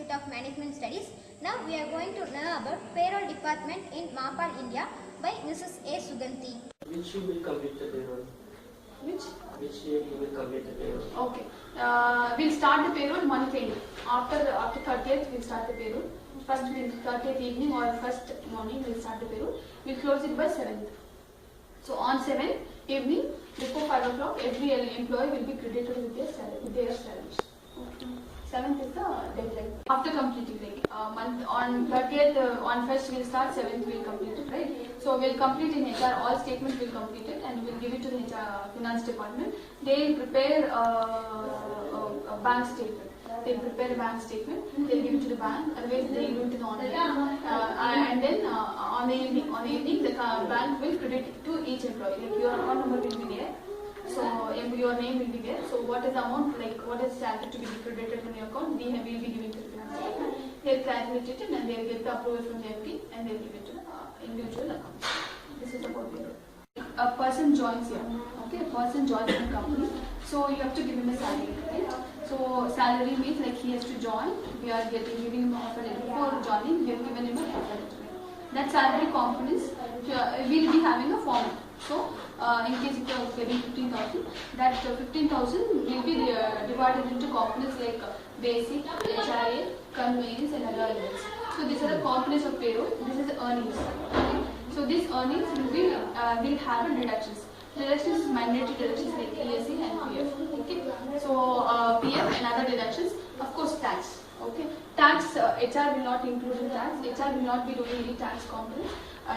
Institute of Management Studies. Now we are going to learn about payroll department in Mapal, India by Mrs. A. Suganti. Which you will complete the payroll? Which year you will complete the payroll? Okay. We'll start the payroll month end. After 30th, we'll start the payroll. First 30th evening or first morning, we'll start the payroll. We'll close it by 7th. So on 7th evening, before 5 o'clock, every employee will be credited with their salaries. Okay. 7th is the deadline. After completing, like month on 30th, on 1st we'll start, 7th we'll complete it, right? So we'll complete in HR, all statements will complete it and we'll give it to the HR finance department. They'll prepare a bank statement. They'll prepare a bank statement, they'll give it to the bank, otherwise they'll do it to the online. And then on the evening, the bank will credit to each employee. Like your account number will be there. So your name will be there. So what is the amount, like what is salary to be credited from your account, we will be giving to the finance department. They'll calculate it and they'll get the approval from the MD and they'll give it to the individual account. This is about payroll. A person joins here, okay? A person joins the company, so you have to give him a salary, right? So salary means like he has to join. We are giving him an offer letter. Before joining, we have given him an offer letter. That salary components will be having a format. So in case if you are getting 15,000, that 15,000 will be divided into components like basic, HRA, conveyance and other elements. So these are the components of payroll. This is earnings. Okay? So these earnings will have a deductions. Deductions is mandatory deductions like ESE and PF. Okay. So PF and other deductions, of course tax. Okay. Tax, HR will not include in tax. HR will not be doing any tax components.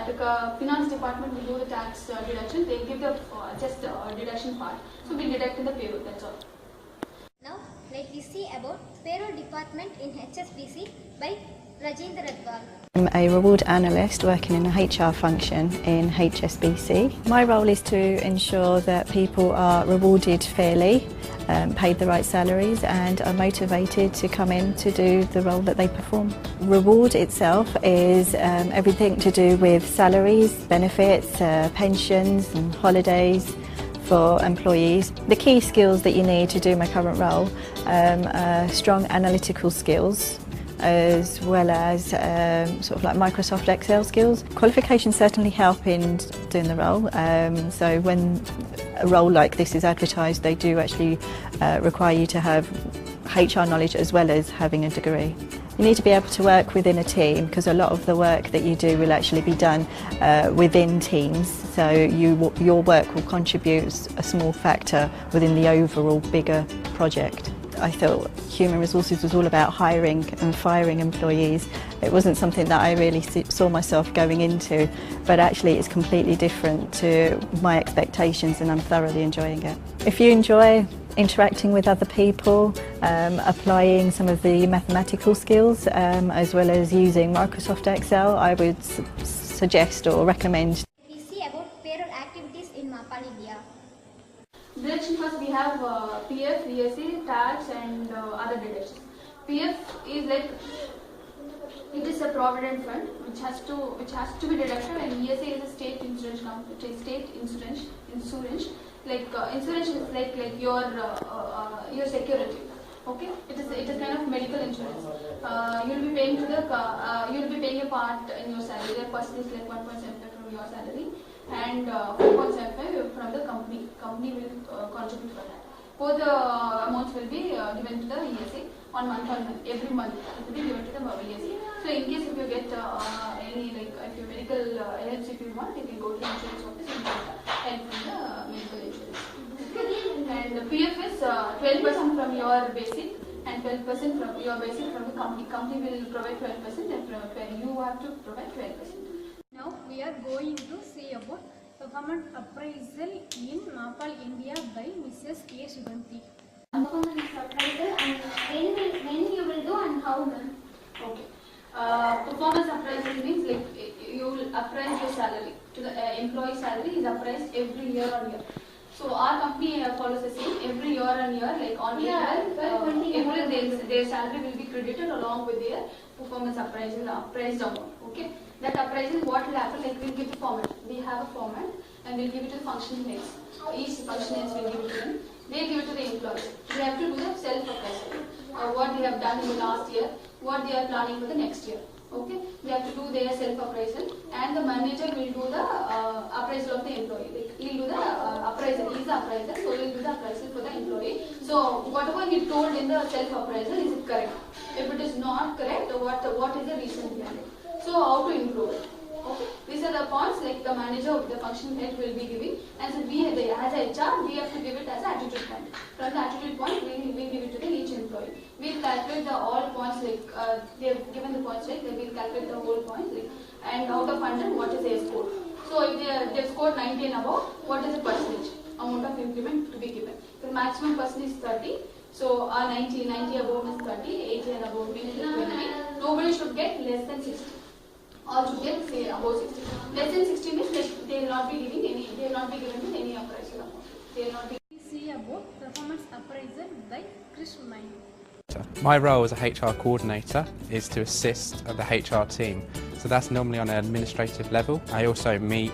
The finance department will do the tax deduction. They give the just deduction part. So we deduct in the payroll. That's all. Now let us see about payroll department in HSBC by Rajendra Radwal. I'm a reward analyst working in the HR function in HSBC. My role is to ensure that people are rewarded fairly, paid the right salaries and are motivated to come in to do the role that they perform. Reward itself is everything to do with salaries, benefits, pensions and holidays for employees. The key skills that you need to do my current role are strong analytical skills, as well as sort of like Microsoft Excel skills. Qualifications certainly help in doing the role. So when a role like this is advertised, they do actually require you to have HR knowledge as well as having a degree. You need to be able to work within a team because a lot of the work that you do will actually be done within teams. So your work will contribute a small factor within the overall bigger project. I thought human resources was all about hiring and firing employees. It wasn't something that I really saw myself going into, but actually it's completely different to my expectations and I'm thoroughly enjoying it. If you enjoy interacting with other people, applying some of the mathematical skills, as well as using Microsoft Excel, I would suggest or recommend. We see about payroll activities in Mapal, India. Deduction first we have PF, ESE, tax and other deductions. PF is like, it is a provident fund which has to be deducted, and ESE is a state insurance company, state insurance. Like insurance is like your security. Okay, it is kind of medical insurance. You'll be paying a part in your salary. The percentage is like 1.75 from your salary and 4.75 from the company. Company will contribute for that. Both the amounts will be given to the ESA on month. Every month it will be given to the ESA. So in case if you get any, like if your medical helps, if you want, you can go to the insurance office and get help from the medical insurance. Okay. And the PF is 12% from your basic and 12% from your basic from the company. Company will provide 12% and you have to provide 12%. Now we are going to see about performance appraisal in Mapal, India by Mrs. A. Suganti. Performance appraisal and when you will do and how done. Okay. Performance appraisal means like you will appraise your salary. To the employee salary is appraised every year on year. So our company follows the same every year on year, like on April, their salary will be credited along with their performance appraisal, appraised amount. Okay. That appraisal, what will happen, like we'll give the format. We have a format and we'll give it to the functional heads. Each functional heads will give it to them. They give it to the employees. They have to do the self-appraisal. What they have done in the last year, what they are planning for the next year. Okay, they have to do their self-appraisal, and the manager will do the appraisal of the employee. Like, he will do the appraisal. He is the appraiser, so he will do the appraisal for the employee. So whatever he told in the self-appraisal, is it correct? If it is not correct, what is the reason behind it? So how to improve it? Okay, these are the points like the manager of the function head will be giving, and so we as HR we have to give it as an attitude point. From the attitude point, we give it to each employee. We'll calculate the all points like they have given the points right. We'll calculate the whole points like, and out of 100 what is their score. So if they scored 90 and above, what is the percentage amount of increment to be given? The maximum person is 30. So 90 above is 30, 80 and above means 20. Nobody should get less than 60. All should get say above 60. Less than 60 means they will not be giving any. They will not be given with any appraisal amount. They will not be. See about performance appraisal by Chris Mine. My role as a HR coordinator is to assist the HR team. So that's normally on an administrative level. I also meet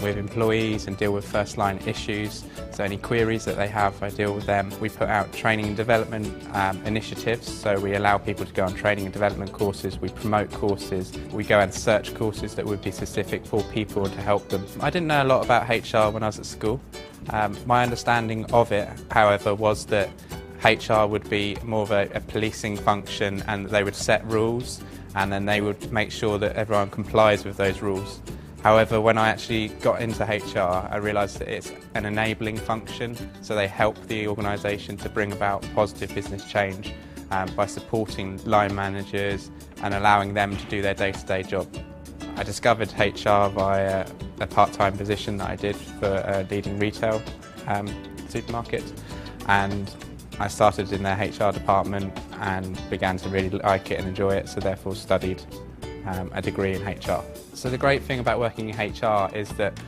with employees and deal with first line issues. So any queries that they have, I deal with them. We put out training and development initiatives. So we allow people to go on training and development courses. We promote courses. We go and search courses that would be specific for people to help them. I didn't know a lot about HR when I was at school. My understanding of it, however, was that HR would be more of a policing function, and they would set rules and then they would make sure that everyone complies with those rules. However, when I actually got into HR, I realised that it's an enabling function, so they help the organisation to bring about positive business change by supporting line managers and allowing them to do their day-to-day job. I discovered HR via a part-time position that I did for a leading retail supermarket, and I started in their HR department and began to really like it and enjoy it, so therefore studied a degree in HR. So the great thing about working in HR is that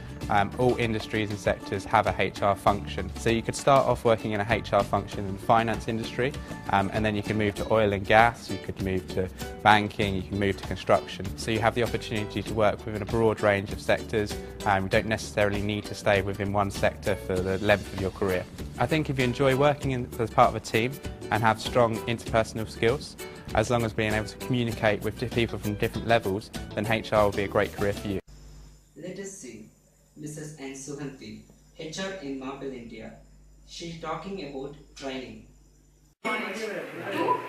all industries and sectors have a HR function. So you could start off working in a HR function in the finance industry, and then you can move to oil and gas, you could move to banking, you can move to construction. So you have the opportunity to work within a broad range of sectors. You don't necessarily need to stay within one sector for the length of your career. I think if you enjoy working as part of a team and have strong interpersonal skills, as long as being able to communicate with people from different levels, then HR will be a great career for you. Let us see Mrs. N. Suhanti, HR in Marble, India. She is talking about training. To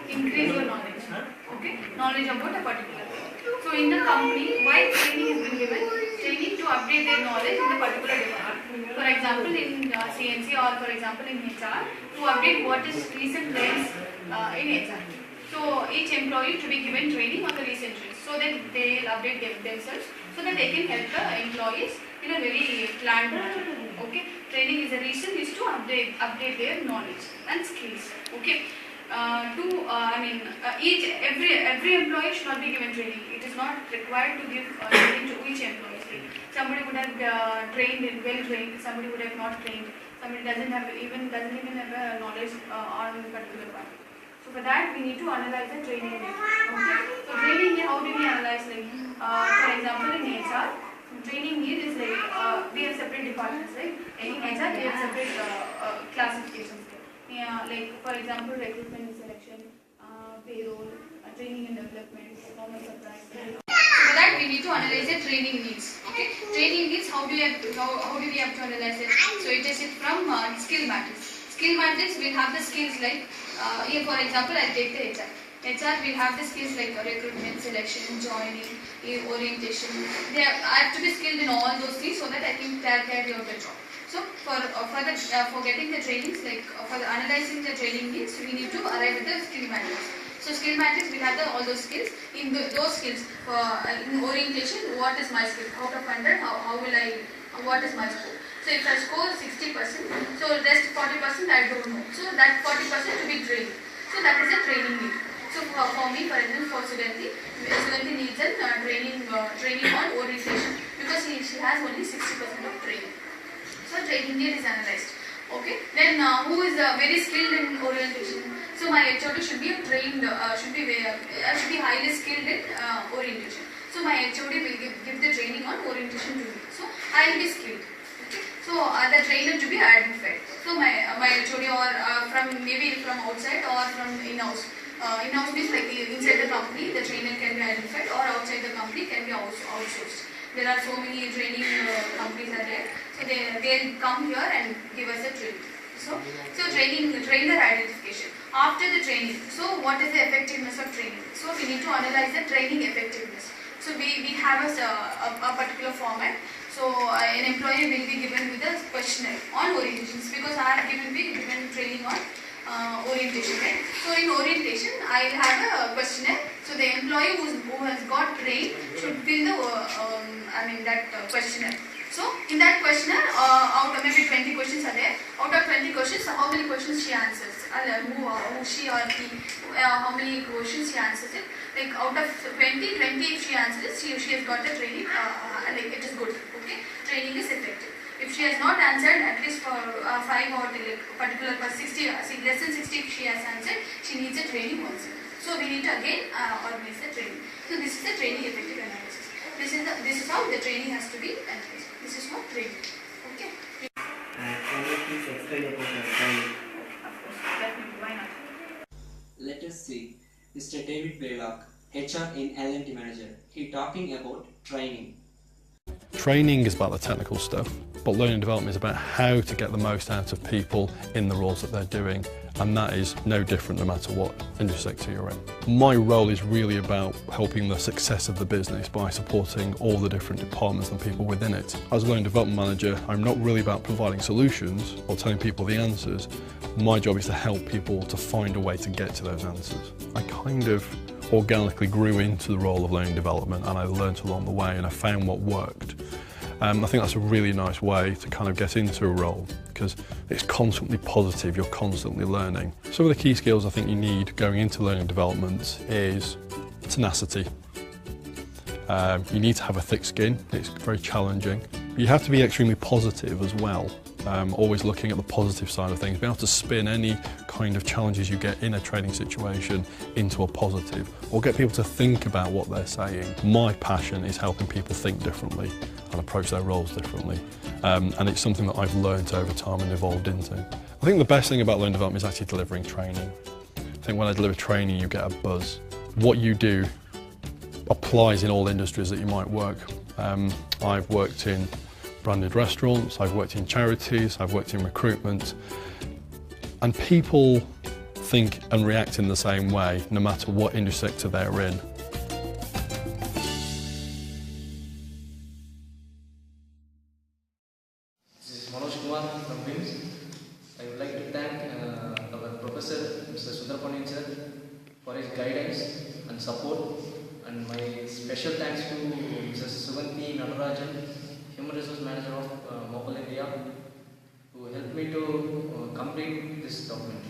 increase your knowledge, okay? Knowledge about a particular thing. So in the company, why training has been given? Training to update their knowledge in the particular department. For example, in CNC or for example in HR, to update what is recent trends in HR. So each employee to be given training on the recent trends, so that they will update themselves, so that they can help the employees in a very planned manner. Okay, training is a reason is to update their knowledge and skills. Okay, every employee should not be given training. It is not required to give training to each employee. Somebody would have well trained. Somebody would have not trained. Somebody doesn't even have a knowledge on a particular one. So for that we need to analyze the training need. Okay, so training need, how do we analyze? Like for example in HR. Training need is like we have separate departments, right? In HR we have separate classifications. Yeah, like for example recruitment and selection, payroll, training and development, performance supply. So for that we need to analyze the training needs. Okay, training needs, how do we have to analyze it? So it is from skill matrix. Skill matrix will have the skills like here for example I'll take the HR. HR will have the skills like recruitment, selection, joining, orientation. I have to be skilled in all those things so that I can carry out the job. So for getting the trainings, like for analyzing the training needs, we need to arrive at the skill matrix. So skill matrix will have all those skills. In those skills, in orientation, what is my skill? Out of 100, what is my score? So if I score 60%, so rest 40% I don't know. So that 40% to be trained. So that is a training need. So for me, for example, for Suganti needs a training on orientation because she has only 60% of training. So training need is analyzed. Okay. Then who is very skilled in orientation? So my HOD should be trained, should be highly skilled in orientation. So my HOD will give the training on orientation to me. So I will be skilled. Okay. So the trainer to be identified. So my HOD or maybe from outside or from in-house. In-house means like inside the company, the trainer can be identified, or outside the company can be outsourced. There are so many training companies are there, so they'll come here and give us a training. So trainer identification. After the training, so what is the effectiveness of training? So we need to analyze the training effectiveness. So we have a particular format. So an employee will be given with a questionnaire on orientations, because I have given training on orientation, right? So in orientation, I will have a questionnaire. So the employee who has got trained should fill the that questionnaire. So in that questionnaire, out of maybe 20 questions are there. Out of 20 questions, how many questions she answers? Who she or he, how many questions she answers it? Like out of 20 if she answers, she has got the training. Like it is good. Okay, training is effective. If she has not answered at least for 5 or like particular for 60, less than 60 if she has answered, she needs a training also. So we need to again organize the training. So this is the training effective analysis. This is how the training has to be analyzed. This is what training. Okay. Can you please explain about the training? Why not? Let us see. Mr. David Baylock, HR in L&D Manager. He talking about training. Training is about the technical stuff, but learning and development is about how to get the most out of people in the roles that they're doing, and that is no different no matter what industry sector you're in. My role is really about helping the success of the business by supporting all the different departments and people within it. As a learning development manager, I'm not really about providing solutions or telling people the answers. My job is to help people to find a way to get to those answers. I kind of organically grew into the role of learning development, and I learned along the way, and I found what worked. I think that's a really nice way to kind of get into a role, because it's constantly positive, you're constantly learning. Some of the key skills I think you need going into learning development is tenacity. You need to have a thick skin, it's very challenging. You have to be extremely positive as well, always looking at the positive side of things, be able to spin any kind of challenges you get in a training situation into a positive, or get people to think about what they're saying. My passion is helping people think differently and approach their roles differently, and it's something that I've learned over time and evolved into. I think the best thing about learning development is actually delivering training. I think when I deliver training you get a buzz. What you do applies in all industries that you might work. I've worked in branded restaurants, I've worked in charities, I've worked in recruitment, and people think and react in the same way no matter what industry sector they're in. This is from VIMS. I would like to thank our professor, Mr. Sundarpanin sir, for his guidance and support, and my special thanks to Mrs. Suganti Natarajan, Human Resource Manager of MAPAL India, who helped me to complete this document.